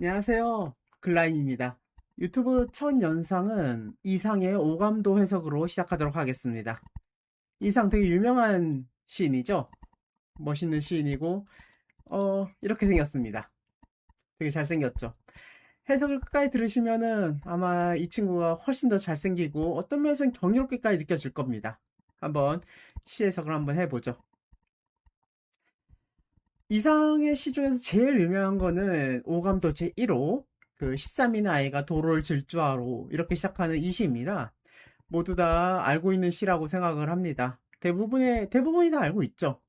안녕하세요. 글라인입니다. 유튜브 첫 영상은 이상의 오감도 해석으로 시작하도록 하겠습니다. 이상 되게 유명한 시인이죠? 멋있는 시인이고, 이렇게 생겼습니다. 되게 잘생겼죠? 해석을 끝까지 들으시면은 아마 이 친구가 훨씬 더 잘생기고 어떤 면에서는 경이롭게까지 느껴질 겁니다. 한번 시 해석을 한번 해보죠. 이상의 시 중에서 제일 유명한 거는 오감도 제1호, 그 13인의 아이가 도로를 질주하러 이렇게 시작하는 이 시입니다. 모두 다 알고 있는 시라고 생각을 합니다. 대부분이 다 알고 있죠.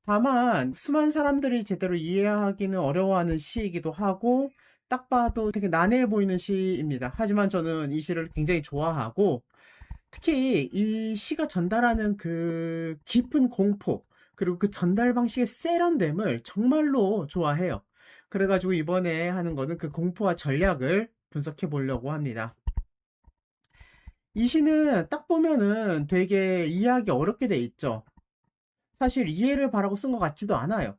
다만, 수많은 사람들이 제대로 이해하기는 어려워하는 시이기도 하고, 딱 봐도 되게 난해해 보이는 시입니다. 하지만 저는 이 시를 굉장히 좋아하고, 특히 이 시가 전달하는 그 깊은 공포, 그리고 그 전달 방식의 세련됨을 정말로 좋아해요. 그래가지고 이번에 하는 거는 그 공포와 전략을 분석해 보려고 합니다. 이 시는 딱 보면은 되게 이해하기 어렵게 돼 있죠. 사실 이해를 바라고 쓴 것 같지도 않아요.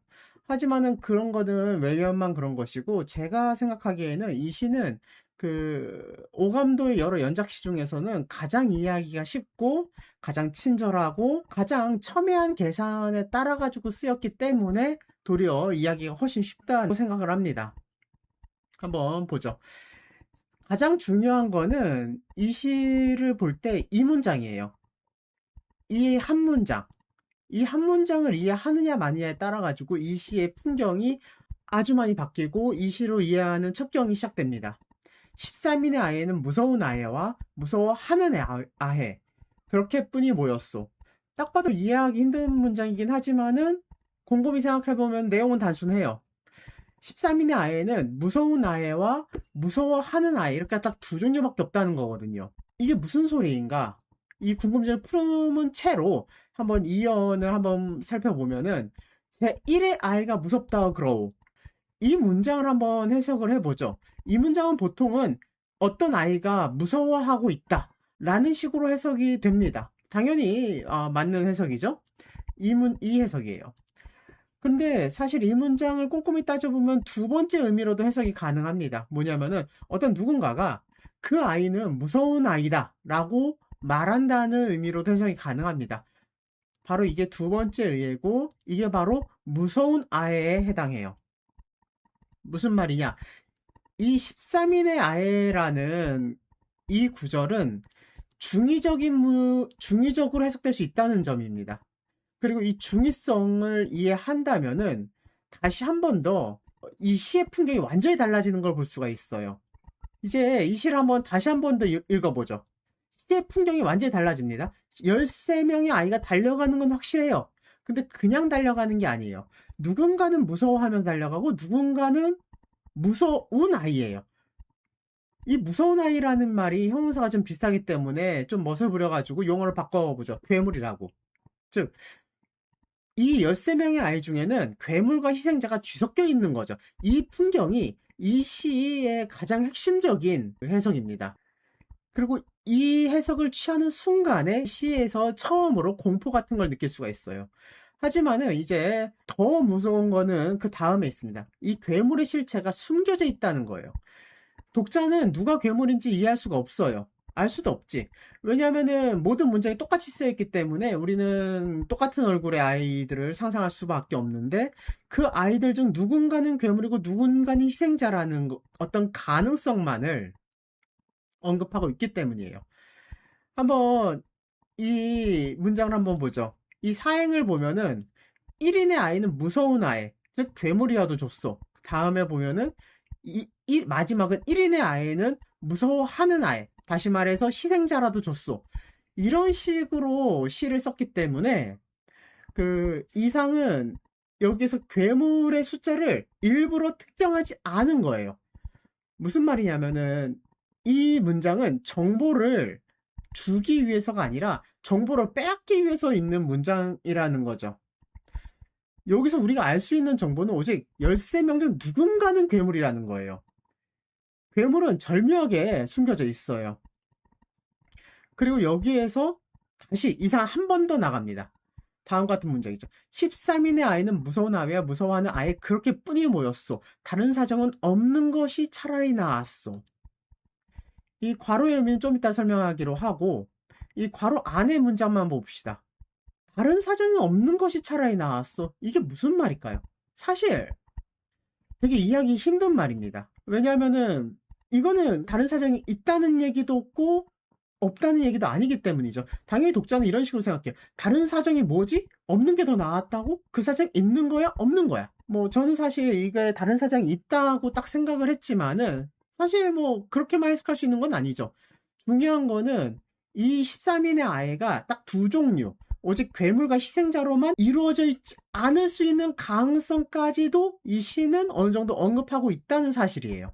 하지만은 그런 거는 외면만 그런 것이고, 제가 생각하기에는 이 시는 그 오감도의 여러 연작시 중에서는 가장 이해하기가 쉽고, 가장 친절하고, 가장 첨예한 계산에 따라 가지고 쓰였기 때문에 도리어 이해하기가 훨씬 쉽다고 생각을 합니다. 한번 보죠. 가장 중요한 거는 이 시를 볼 때 이 문장이에요. 이 한 문장. 이 한 문장을 이해하느냐 마느냐에 따라 가지고 이 시의 풍경이 아주 많이 바뀌고 이 시로 이해하는 첩경이 시작됩니다. 13인의 아해는 무서운 아해와 무서워하는 아해. 그렇게뿐이 모였소. 딱 봐도 이해하기 힘든 문장이긴 하지만은 곰곰이 생각해보면 내용은 단순해요. 13인의 아해는 무서운 아해와 무서워하는 아해 이렇게 딱 두 종류밖에 없다는 거거든요. 이게 무슨 소리인가? 이 궁금증을 품은 채로 한번 이언을 한번 살펴보면은 제1의 아이가 무섭다고 그러오. 이 문장을 한번 해석을 해보죠. 이 문장은 보통은 어떤 아이가 무서워하고 있다 라는 식으로 해석이 됩니다. 당연히 맞는 해석이죠. 이 해석이에요. 근데 사실 이 문장을 꼼꼼히 따져보면 두 번째 의미로도 해석이 가능합니다. 뭐냐면은 어떤 누군가가 그 아이는 무서운 아이다 라고 말한다는 의미로도 해석이 가능합니다. 바로 이게 두 번째 의미고 이게 바로 무서운 아이에 해당해요. 무슨 말이냐? 이 13인의 아이라는 이 구절은 중의적으로 해석될 수 있다는 점입니다. 그리고 이 중의성을 이해한다면은 다시 한 번 더 이 시의 풍경이 완전히 달라지는 걸 볼 수가 있어요. 이제 이 시를 한번 다시 한 번 더 읽어보죠. 시의 풍경이 완전히 달라집니다. 13명의 아이가 달려가는 건 확실해요. 근데 그냥 달려가는 게 아니에요. 누군가는 무서워하며 달려가고 누군가는 무서운 아이예요. 이 무서운 아이라는 말이 형용사가 좀 비슷하기 때문에 좀 멋을 부려가지고 용어를 바꿔보죠. 괴물이라고. 즉, 이 13명의 아이 중에는 괴물과 희생자가 뒤섞여 있는 거죠. 이 풍경이 이 시의 가장 핵심적인 해석입니다. 그리고 이 해석을 취하는 순간에 시에서 처음으로 공포 같은 걸 느낄 수가 있어요. 하지만은 이제 더 무서운 거는 그 다음에 있습니다. 이 괴물의 실체가 숨겨져 있다는 거예요. 독자는 누가 괴물인지 이해할 수가 없어요. 알 수도 없지. 왜냐면은 모든 문장이 똑같이 쓰여있기 때문에 우리는 똑같은 얼굴의 아이들을 상상할 수밖에 없는데 그 아이들 중 누군가는 괴물이고 누군가는 희생자라는 어떤 가능성만을 언급하고 있기 때문이에요. 한번 이 문장을 한번 보죠. 이 사행을 보면은 1인의 아이는 무서운 아이, 즉 괴물이라도 줬어. 다음에 보면은 이 마지막은 1인의 아이는 무서워하는 아이, 다시 말해서 희생자라도 줬어. 이런 식으로 시를 썼기 때문에 그 이상은 여기에서 괴물의 숫자를 일부러 특정하지 않은 거예요. 무슨 말이냐면은 이 문장은 정보를 주기 위해서가 아니라 정보를 빼앗기 위해서 있는 문장이라는 거죠. 여기서 우리가 알 수 있는 정보는 오직 13명 중 누군가는 괴물이라는 거예요. 괴물은 절묘하게 숨겨져 있어요. 그리고 여기에서 다시 이상 한 번 더 나갑니다. 다음 같은 문장이죠. 13인의 아이는 무서운 아이와 무서워하는 아이 그렇게 뿐이 모였소. 다른 사정은 없는 것이 차라리 나았소. 이 괄호의 의미는 좀 이따 설명하기로 하고, 이 괄호 안의 문장만 봅시다. 다른 사정이 없는 것이 차라리 나았어. 이게 무슨 말일까요? 사실 되게 이해하기 힘든 말입니다. 왜냐하면은 이거는 다른 사정이 있다는 얘기도 없고 없다는 얘기도 아니기 때문이죠. 당연히 독자는 이런 식으로 생각해요. 다른 사정이 뭐지? 없는 게 더 나았다고? 그 사정 있는 거야? 없는 거야? 뭐 저는 사실 이게 다른 사정이 있다고 딱 생각을 했지만은 사실 뭐 그렇게만 해석할 수 있는 건 아니죠. 중요한 거는 이 13인의 아이가 딱 두 종류, 오직 괴물과 희생자로만 이루어져 있지 않을 수 있는 가능성까지도 이 시는 어느 정도 언급하고 있다는 사실이에요.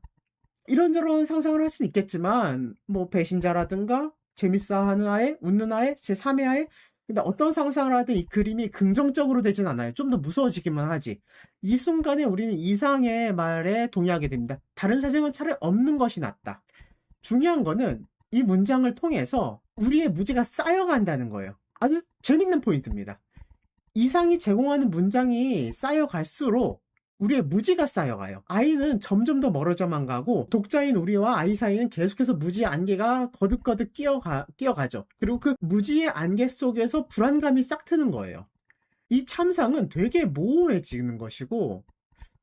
이런저런 상상을 할 수는 있겠지만 뭐 배신자라든가 재밌어하는 아이, 웃는 아이, 제3의 아이, 근데 어떤 상상을 하든 이 그림이 긍정적으로 되진 않아요. 좀 더 무서워지기만 하지. 이 순간에 우리는 이상의 말에 동의하게 됩니다. 다른 사정은 차라리 없는 것이 낫다. 중요한 거는 이 문장을 통해서 우리의 무지가 쌓여간다는 거예요. 아주 재밌는 포인트입니다. 이상이 제공하는 문장이 쌓여갈수록 우리의 무지가 쌓여가요. 아이는 점점 더 멀어져만 가고 독자인 우리와 아이 사이는 계속해서 무지의 안개가 거듭거듭 끼어가죠. 그리고 그 무지의 안개 속에서 불안감이 싹 트는 거예요. 이 참상은 되게 모호해지는 것이고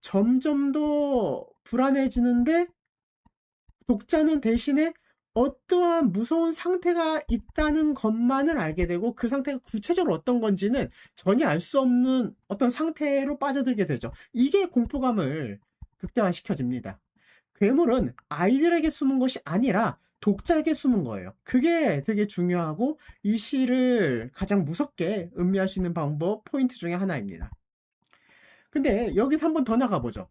점점 더 불안해지는데 독자는 대신에 어떠한 무서운 상태가 있다는 것만을 알게 되고 그 상태가 구체적으로 어떤 건지는 전혀 알 수 없는 어떤 상태로 빠져들게 되죠. 이게 공포감을 극대화시켜줍니다. 괴물은 아이들에게 숨은 것이 아니라 독자에게 숨은 거예요. 그게 되게 중요하고 이 시를 가장 무섭게 음미할 수 있는 방법 포인트 중에 하나입니다. 근데 여기서 한번 더 나가보죠.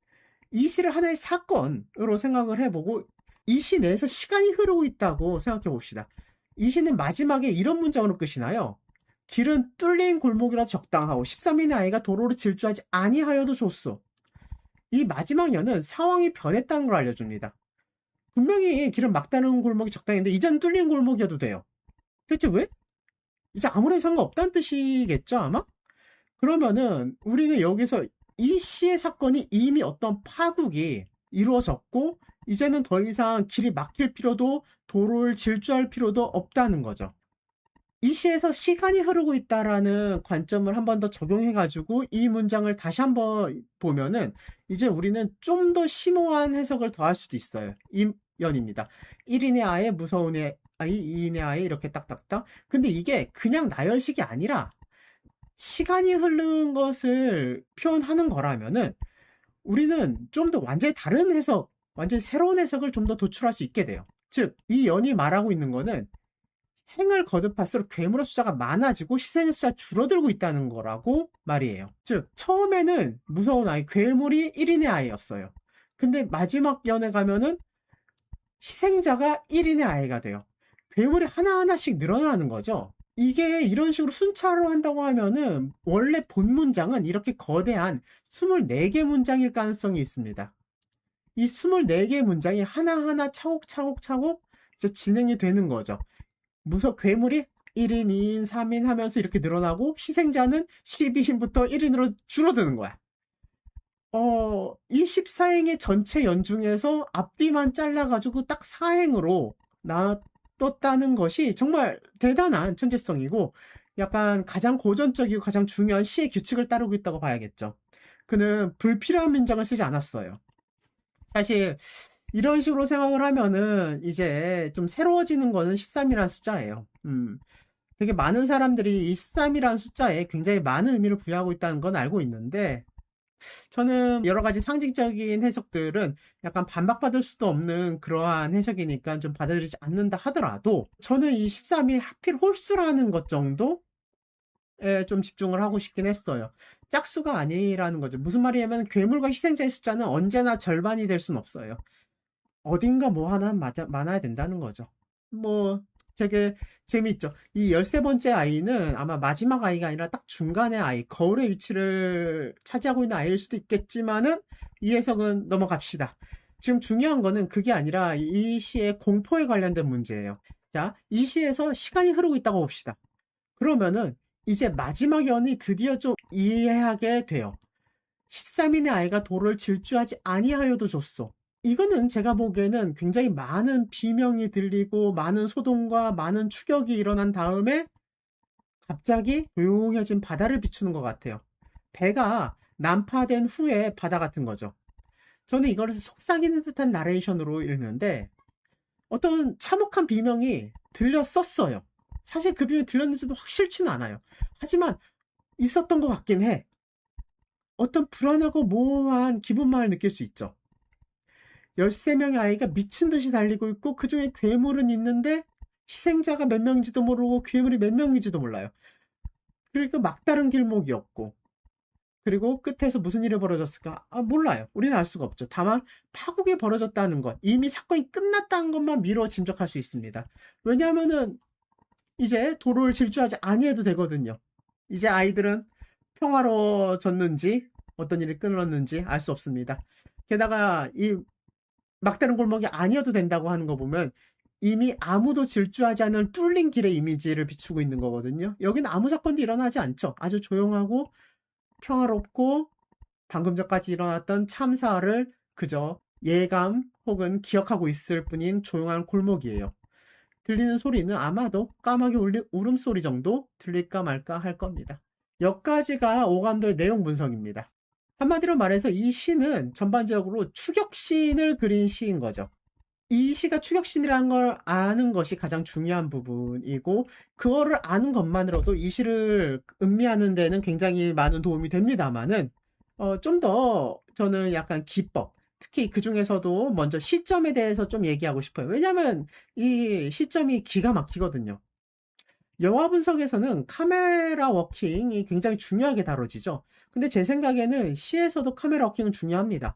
이 시를 하나의 사건으로 생각을 해보고 이 시 내에서 시간이 흐르고 있다고 생각해 봅시다. 이 시는 마지막에 이런 문장으로 끝이 나요. 길은 뚫린 골목이라 적당하고 13인의 아이가 도로를 질주하지 아니하여도 좋소. 이 마지막 연은 상황이 변했다는 걸 알려줍니다. 분명히 길은 막다른 골목이 적당했는데 이제는 뚫린 골목이어도 돼요. 대체 왜? 이제 아무런 상관없다는 뜻이겠죠 아마? 그러면은 우리는 여기서 이 시의 사건이 이미 어떤 파국이 이루어졌고 이제는 더 이상 길이 막힐 필요도 도로를 질주할 필요도 없다는 거죠. 이 시에서 시간이 흐르고 있다라는 관점을 한 번 더 적용해가지고 이 문장을 다시 한번 보면은 이제 우리는 좀 더 심오한 해석을 더할 수도 있어요. 임연입니다. 1인의 아이, 무서운 아이, 2인의 아이 이렇게 딱딱딱. 근데 이게 그냥 나열식이 아니라 시간이 흐른 것을 표현하는 거라면은 우리는 좀 더 완전히 다른 해석, 완전히 새로운 해석을 좀 더 도출할 수 있게 돼요. 즉, 이 연이 말하고 있는 거는 행을 거듭할수록 괴물의 숫자가 많아지고 희생의 숫자가 줄어들고 있다는 거라고 말이에요. 즉, 처음에는 무서운 아이, 괴물이 1인의 아이였어요. 근데 마지막 연에 가면은 희생자가 1인의 아이가 돼요. 괴물이 하나하나씩 늘어나는 거죠. 이게 이런 식으로 순차로 한다고 하면은 원래 본 문장은 이렇게 거대한 24개 문장일 가능성이 있습니다. 이 24개 문장이 하나하나 차곡차곡차곡 이제 진행이 되는 거죠. 괴물이 1인, 2인, 3인 하면서 이렇게 늘어나고 희생자는 12인부터 1인으로 줄어드는 거야. 이 14행의 전체 연 중에서 앞뒤만 잘라가지고 딱 4행으로 떴다는 것이 정말 대단한 천재성이고 약간 가장 고전적이고 가장 중요한 시의 규칙을 따르고 있다고 봐야겠죠. 그는 불필요한 문장을 쓰지 않았어요. 사실 이런 식으로 생각을 하면은 이제 좀 새로워지는 거는 13이라는 숫자예요. 되게 많은 사람들이 이 13이라는 숫자에 굉장히 많은 의미를 부여하고 있다는 건 알고 있는데 저는 여러 가지 상징적인 해석들은 약간 반박받을 수도 없는 그러한 해석이니까 좀 받아들이지 않는다 하더라도 저는 이 13이 하필 홀수라는 것 정도에 좀 집중을 하고 싶긴 했어요. 짝수가 아니라는 거죠. 무슨 말이냐면 괴물과 희생자의 숫자는 언제나 절반이 될 순 없어요. 어딘가 뭐 하나 많아야 된다는 거죠. 뭐 되게 재미있죠. 이 13번째 아이는 아마 마지막 아이가 아니라 딱 중간의 아이, 거울의 위치를 차지하고 있는 아이일 수도 있겠지만은 이 해석은 넘어갑시다. 지금 중요한 거는 그게 아니라 이 시의 공포에 관련된 문제예요. 자, 이 시에서 시간이 흐르고 있다고 봅시다. 그러면은 이제 마지막 연이 드디어 좀 이해하게 돼요. 13인의 아이가 돌을 질주하지 아니하여도 줬소. 이거는 제가 보기에는 굉장히 많은 비명이 들리고 많은 소동과 많은 추격이 일어난 다음에 갑자기 조용해진 바다를 비추는 것 같아요. 배가 난파된 후에 바다 같은 거죠. 저는 이거를 속삭이는 듯한 나레이션으로 읽는데 어떤 참혹한 비명이 들렸었어요. 사실 그 비명이 들렸는지도 확실치는 않아요. 하지만 있었던 것 같긴 해. 어떤 불안하고 모호한 기분만을 느낄 수 있죠. 13명의 아이가 미친 듯이 달리고 있고 그 중에 괴물은 있는데 희생자가 몇 명인지도 모르고 괴물이 몇 명인지도 몰라요. 그리고 막다른 길목이었고 그리고 끝에서 무슨 일이 벌어졌을까? 몰라요. 우리는 알 수가 없죠. 다만 파국이 벌어졌다는 것, 이미 사건이 끝났다는 것만 미뤄 짐작할 수 있습니다. 왜냐하면은 이제 도로를 질주하지 아니해도 되거든요. 이제 아이들은 평화로워졌는지 어떤 일이 끊었는지 알 수 없습니다. 게다가 이 막다른 골목이 아니어도 된다고 하는 거 보면 이미 아무도 질주하지 않은 뚫린 길의 이미지를 비추고 있는 거거든요. 여기는 아무 사건도 일어나지 않죠. 아주 조용하고 평화롭고 방금 전까지 일어났던 참사를 그저 예감 혹은 기억하고 있을 뿐인 조용한 골목이에요. 들리는 소리는 아마도 까마귀 울음소리 정도 들릴까 말까 할 겁니다. 여기까지가 오감도의 내용 분석입니다. 한마디로 말해서 이 시는 전반적으로 추격신을 그린 시인 거죠. 이 시가 추격신이라는 걸 아는 것이 가장 중요한 부분이고 그거를 아는 것만으로도 이 시를 음미하는 데는 굉장히 많은 도움이 됩니다만은 좀 더 저는 약간 기법, 특히 그 중에서도 먼저 시점에 대해서 좀 얘기하고 싶어요. 왜냐면 이 시점이 기가 막히거든요. 영화 분석에서는 카메라 워킹이 굉장히 중요하게 다뤄지죠. 근데 제 생각에는 시에서도 카메라 워킹은 중요합니다.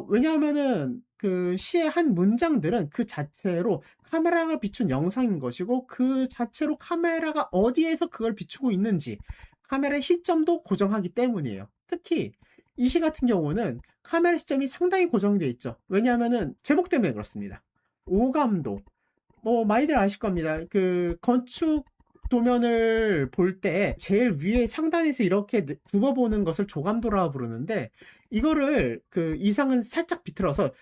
왜냐하면은 그 시의 한 문장들은 그 자체로 카메라가 비춘 영상인 것이고 그 자체로 카메라가 어디에서 그걸 비추고 있는지 카메라의 시점도 고정하기 때문이에요. 특히 이 시 같은 경우는 카메라 시점이 상당히 고정되어 있죠. 왜냐하면은 제목 때문에 그렇습니다. 오감도. 많이들 아실 겁니다. 그 건축 도면을 볼 때 제일 위에 상단에서 이렇게 굽어보는 것을 조감도라고 부르는데 이거를 그 이상은 살짝 비틀어서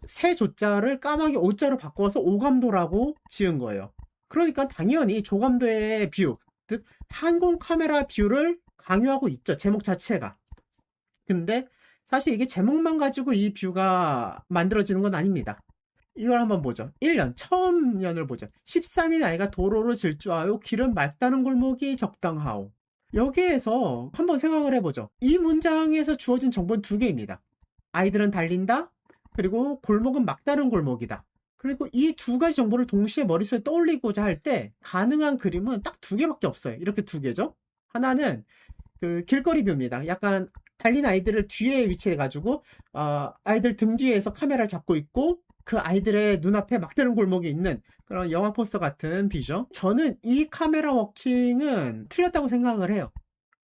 세 조자를 까마귀 오자로 바꿔서 오감도라고 지은 거예요. 그러니까 당연히 조감도의 뷰, 즉 항공 카메라 뷰를 강요하고 있죠. 제목 자체가. 근데 사실 이게 제목만 가지고 이 뷰가 만들어지는 건 아닙니다. 이걸 한번 보죠. 1년, 처음 년을 보죠. 13인 아이가 도로로 질주하여 길은 맑다는 골목이 적당하오. 여기에서 한번 생각을 해보죠. 이 문장에서 주어진 정보는 두 개입니다. 아이들은 달린다. 그리고 골목은 막다른 골목이다. 그리고 이 두 가지 정보를 동시에 머릿속에 떠올리고자 할 때 가능한 그림은 딱 두 개밖에 없어요. 이렇게 두 개죠. 하나는 그 길거리 뷰입니다. 약간 달린 아이들을 뒤에 위치해가지고 아이들 등 뒤에서 카메라를 잡고 있고 그 아이들의 눈앞에 막다른 골목이 있는 그런 영화 포스터 같은 뷰죠. 저는 이 카메라 워킹은 틀렸다고 생각을 해요.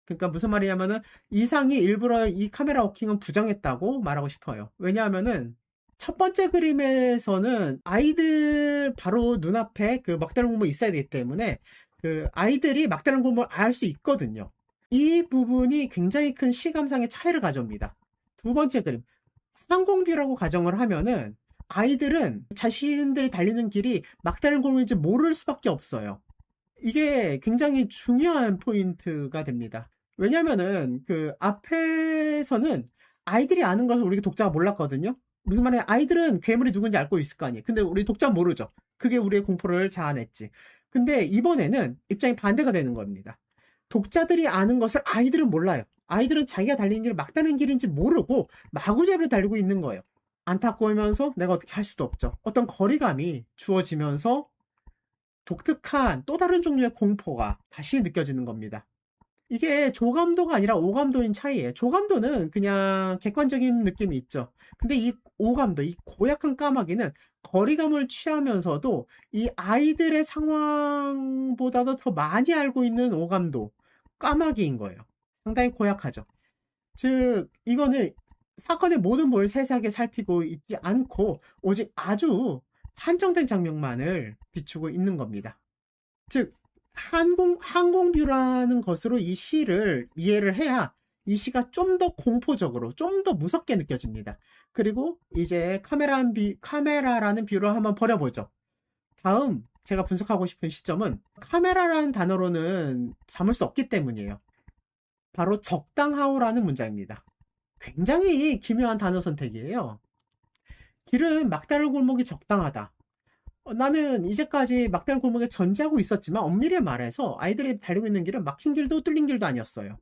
그러니까 무슨 말이냐면은 이상이 일부러 이 카메라 워킹은 부정했다고 말하고 싶어요. 왜냐하면은 첫 번째 그림에서는 아이들 바로 눈앞에 그 막다른 골목이 있어야 되기 때문에 그 아이들이 막다른 골목을 알 수 있거든요. 이 부분이 굉장히 큰 시감상의 차이를 가져옵니다. 두 번째 그림, 항공뷰라고 가정을 하면은 아이들은 자신들이 달리는 길이 막다른 골목인지 모를 수밖에 없어요. 이게 굉장히 중요한 포인트가 됩니다. 왜냐면은 그 앞에서는 아이들이 아는 것을 우리 독자가 몰랐거든요. 무슨 말이야? 아이들은 괴물이 누군지 알고 있을 거 아니에요. 근데 우리 독자는 모르죠. 그게 우리의 공포를 자아냈지. 근데 이번에는 입장이 반대가 되는 겁니다. 독자들이 아는 것을 아이들은 몰라요. 아이들은 자기가 달리는 길이 막다른 길인지 모르고 마구잡이로 달리고 있는 거예요. 안타까우면서 내가 어떻게 할 수도 없죠. 어떤 거리감이 주어지면서 독특한 또 다른 종류의 공포가 다시 느껴지는 겁니다. 이게 조감도가 아니라 오감도인 차이예요. 조감도는 그냥 객관적인 느낌이 있죠. 근데 이 오감도, 이 고약한 까마귀는 거리감을 취하면서도 이 아이들의 상황보다도 더 많이 알고 있는 오감도, 까마귀인 거예요. 상당히 고약하죠. 즉, 이거는 사건의 모든 뭘 세세하게 살피고 있지 않고 오직 아주 한정된 장면만을 비추고 있는 겁니다. 즉, 항공뷰라는 것으로 이 시를 이해를 해야 이 시가 좀 더 공포적으로, 좀 더 무섭게 느껴집니다. 그리고 이제 카메라라는 비유를 한번 버려보죠. 다음 제가 분석하고 싶은 시점은 카메라라는 단어로는 삼을 수 없기 때문이에요. 바로 적당하오라는 문장입니다. 굉장히 기묘한 단어 선택이에요. 길은 막다른 골목이 적당하다. 나는 이제까지 막다른 골목에 전지하고 있었지만 엄밀히 말해서 아이들이 달리고 있는 길은 막힌 길도 뚫린 길도 아니었어요.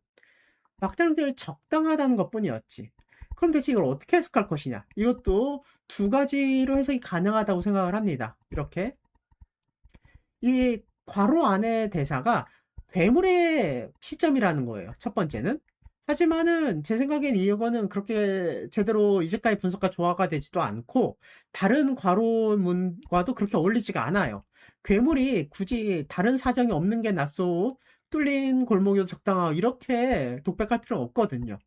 막다른 길이 적당하다는 것뿐이었지. 그럼 대체 이걸 어떻게 해석할 것이냐? 이것도 두 가지로 해석이 가능하다고 생각을 합니다. 이렇게 이 괄호 안의 대사가 괴물의 시점이라는 거예요. 첫 번째는. 하지만은 제 생각엔 이거는 그렇게 제대로 이제까지 분석과 조화가 되지도 않고 다른 괄호문과도 그렇게 어울리지가 않아요. 괴물이 굳이 다른 사정이 없는 게 낫소, 뚫린 골목이도 적당하고 이렇게 독백할 필요는 없거든요.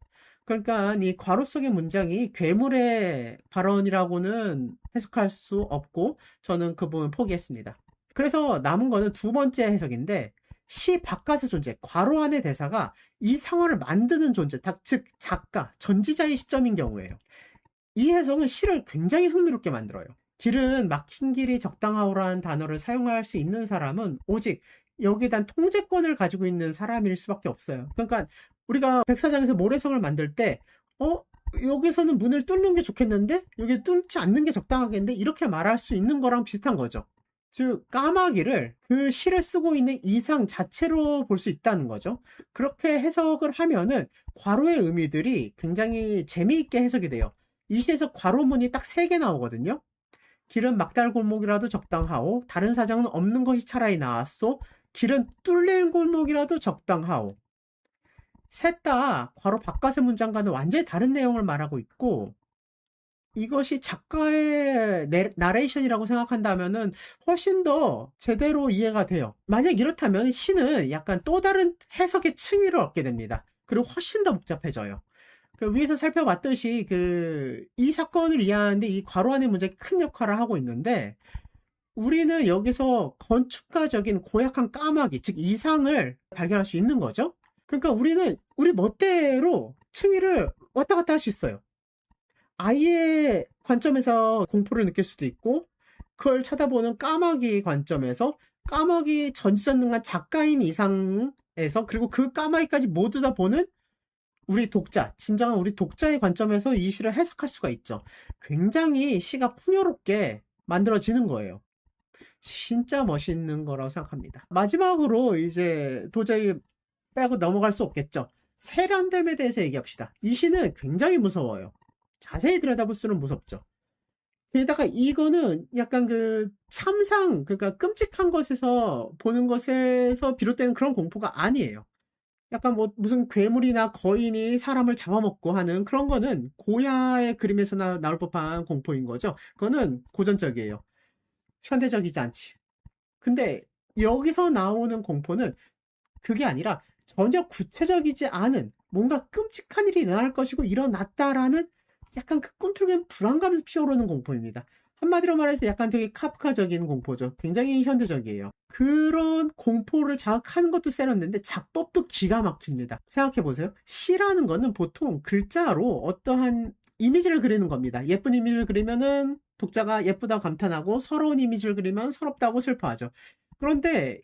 그러니까 이 괄호 속의 문장이 괴물의 발언이라고는 해석할 수 없고 저는 그 부분 포기했습니다. 그래서 남은 거는 두 번째 해석인데 시 바깥의 존재, 괄호 안의 대사가 이 상황을 만드는 존재, 즉 작가, 전지자의 시점인 경우에요. 이 해석은 시를 굉장히 흥미롭게 만들어요. 길은 막힌 길이 적당하오라는 단어를 사용할 수 있는 사람은 오직 여기에 대한 통제권을 가지고 있는 사람일 수밖에 없어요. 그러니까 우리가 백사장에서 모래성을 만들 때 여기서는 문을 뚫는 게 좋겠는데 여기 뚫지 않는 게 적당하겠는데 이렇게 말할 수 있는 거랑 비슷한 거죠. 즉 까마귀를 그 시를 쓰고 있는 이상 자체로 볼 수 있다는 거죠. 그렇게 해석을 하면은 괄호의 의미들이 굉장히 재미있게 해석이 돼요. 이 시에서 괄호문이 딱 3개 나오거든요. 길은 막달 골목이라도 적당하오. 다른 사정은 없는 것이 차라리 나았소. 길은 뚫린 골목이라도 적당하오. 셋 다 괄호 바깥의 문장과는 완전히 다른 내용을 말하고 있고 이것이 작가의 나레이션이라고 생각한다면은 훨씬 더 제대로 이해가 돼요. 만약 이렇다면 시는 약간 또 다른 해석의 층위를 얻게 됩니다. 그리고 훨씬 더 복잡해져요. 그 위에서 살펴봤듯이 이 사건을 이해하는데 이 괄호 안의 문장이 큰 역할을 하고 있는데 우리는 여기서 건축가적인 고약한 까마귀, 즉 이상을 발견할 수 있는 거죠. 그러니까 우리는 우리 멋대로 층위를 왔다 갔다 할 수 있어요. 아이의 관점에서 공포를 느낄 수도 있고 그걸 쳐다보는 까마귀 관점에서 까마귀 전지전능한 작가인 이상에서 그리고 그 까마귀까지 모두 다 보는 우리 독자, 진정한 우리 독자의 관점에서 이 시를 해석할 수가 있죠. 굉장히 시가 풍요롭게 만들어지는 거예요. 진짜 멋있는 거라고 생각합니다. 마지막으로 이제 도저히 빼고 넘어갈 수 없겠죠. 세련됨에 대해서 얘기합시다. 이 시는 굉장히 무서워요. 자세히 들여다볼수록 무섭죠. 게다가 이거는 약간 참상, 그러니까 끔찍한 것에서 보는 것에서 비롯되는 그런 공포가 아니에요. 약간 무슨 괴물이나 거인이 사람을 잡아먹고 하는 그런 거는 고야의 그림에서 나올 법한 공포인 거죠. 그거는 고전적이에요. 현대적이지 않지. 근데 여기서 나오는 공포는 그게 아니라 전혀 구체적이지 않은 뭔가 끔찍한 일이 일어날 것이고 일어났다라는 약간 꿈틀거리는 불안감에서 피어오르는 공포입니다. 한마디로 말해서 약간 되게 카프카적인 공포죠. 굉장히 현대적이에요. 그런 공포를 자극하는 것도 세련된데 작법도 기가 막힙니다. 생각해보세요. 시라는 거는 보통 글자로 어떠한 이미지를 그리는 겁니다. 예쁜 이미지를 그리면은 독자가 예쁘다고 감탄하고 서러운 이미지를 그리면 서럽다고 슬퍼하죠. 그런데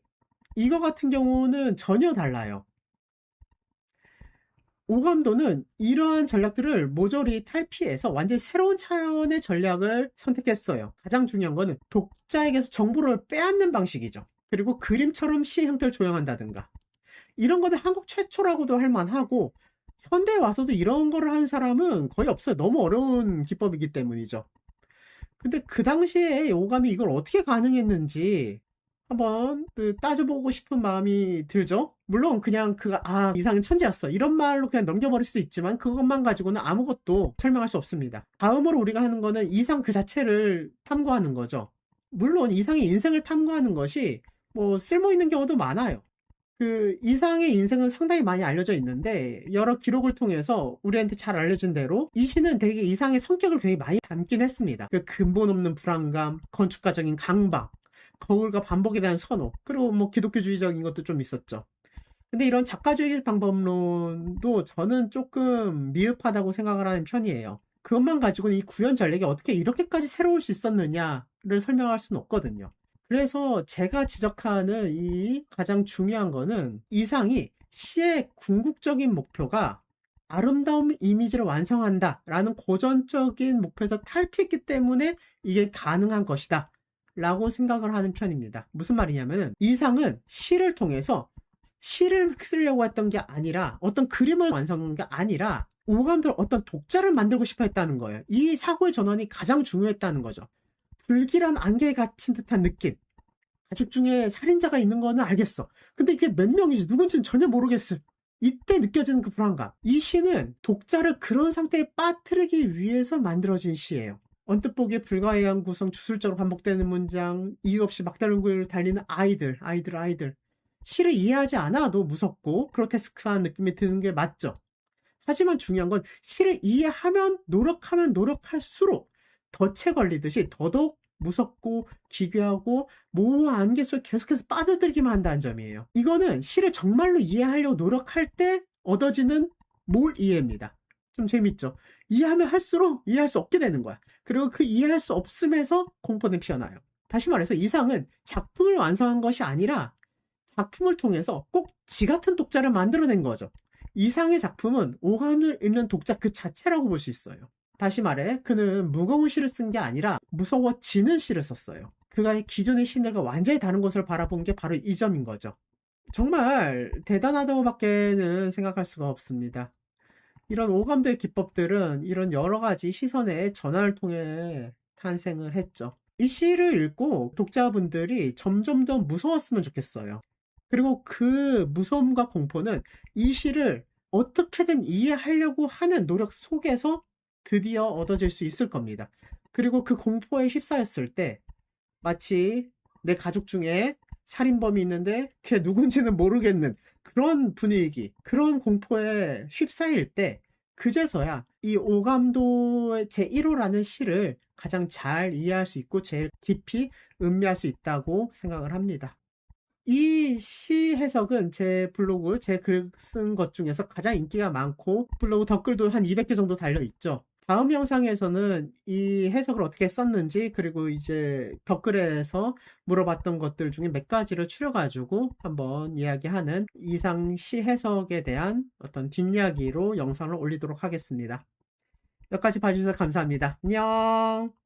이거 같은 경우는 전혀 달라요. 오감도는 이러한 전략들을 모조리 탈피해서 완전히 새로운 차원의 전략을 선택했어요. 가장 중요한 거는 독자에게서 정보를 빼앗는 방식이죠. 그리고 그림처럼 시의 형태를 조형한다든가 이런 거는 한국 최초라고도 할 만하고 현대에 와서도 이런 거를 한 사람은 거의 없어요. 너무 어려운 기법이기 때문이죠. 근데 그 당시에 오감이 이걸 어떻게 가능했는지 한번 따져보고 싶은 마음이 들죠. 물론 그냥 이상은 천재였어 이런 말로 그냥 넘겨버릴 수도 있지만 그것만 가지고는 아무것도 설명할 수 없습니다. 다음으로 우리가 하는 거는 이상 그 자체를 탐구하는 거죠. 물론 이상의 인생을 탐구하는 것이 쓸모있는 경우도 많아요. 이상의 인생은 상당히 많이 알려져 있는데 여러 기록을 통해서 우리한테 잘 알려진 대로 이 시는 되게 이상의 성격을 되게 많이 담긴 했습니다. 근본 없는 불안감, 건축가적인 강박, 거울과 반복에 대한 선호, 그리고 뭐 기독교주의적인 것도 좀 있었죠. 근데 이런 작가주의 방법론도 저는 조금 미흡하다고 생각을 하는 편이에요. 그것만 가지고는 이 구현 전략이 어떻게 이렇게까지 새로울 수 있었느냐를 설명할 수는 없거든요. 그래서 제가 지적하는 이 가장 중요한 거는 이상이 시의 궁극적인 목표가 아름다운 이미지를 완성한다 라는 고전적인 목표에서 탈피했기 때문에 이게 가능한 것이다 라고 생각을 하는 편입니다. 무슨 말이냐면은 이상은 시를 통해서 시를 쓰려고 했던 게 아니라 어떤 그림을 완성한 게 아니라 오감들 어떤 독자를 만들고 싶어 했다는 거예요. 이 사고의 전환이 가장 중요했다는 거죠. 불길한 안개에 갇힌 듯한 느낌. 가족 중에 살인자가 있는 거는 알겠어. 근데 이게 몇 명이지 누군지는 전혀 모르겠어. 이때 느껴지는 그 불안감. 이 시는 독자를 그런 상태에 빠뜨리기 위해서 만들어진 시예요. 언뜻 보기에 불가이한 구성, 주술적으로 반복되는 문장, 이유 없이 막다른 구역을 달리는 아이들. 시를 이해하지 않아도 무섭고 그로테스크한 느낌이 드는 게 맞죠. 하지만 중요한 건 시를 이해하면 노력할수록 덫에 걸리듯이 더더욱 무섭고 기괴하고 모호한 안개 속에 계속해서 빠져들기만 한다는 점이에요. 이거는 시를 정말로 이해하려고 노력할 때 얻어지는 몰 이해입니다. 좀 재밌죠? 이해하면 할수록 이해할 수 없게 되는 거야. 그리고 그 이해할 수 없음에서 공포는 피어나요. 다시 말해서 이상은 작품을 완성한 것이 아니라 작품을 통해서 꼭 지 같은 독자를 만들어낸 거죠. 이상의 작품은 오감을 읽는 독자 그 자체라고 볼 수 있어요. 다시 말해 그는 무거운 시를 쓴 게 아니라 무서워지는 시를 썼어요. 그가 기존의 시들과 완전히 다른 것을 바라본 게 바로 이 점인 거죠. 정말 대단하다고 밖에는 생각할 수가 없습니다. 이런 오감도의 기법들은 이런 여러 가지 시선의 전환을 통해 탄생을 했죠. 이 시를 읽고 독자분들이 점점 더 무서웠으면 좋겠어요. 그리고 그 무서움과 공포는 이 시를 어떻게든 이해하려고 하는 노력 속에서 드디어 얻어질 수 있을 겁니다. 그리고 그 공포에 휩싸였을 때 마치 내 가족 중에 살인범이 있는데 걔 누군지는 모르겠는 그런 분위기, 그런 공포에 휩싸일 때 그제서야 이 오감도의 제1호라는 시를 가장 잘 이해할 수 있고 제일 깊이 음미할 수 있다고 생각을 합니다. 이 시 해석은 제 블로그, 제 글 쓴 것 중에서 가장 인기가 많고 블로그 댓글도 한 200개 정도 달려 있죠. 다음 영상에서는 이 해석을 어떻게 썼는지 그리고 이제 댓글에서 물어봤던 것들 중에 몇 가지를 추려가지고 한번 이야기하는 이상 시 해석에 대한 어떤 뒷이야기로 영상을 올리도록 하겠습니다. 여기까지 봐주셔서 감사합니다. 안녕.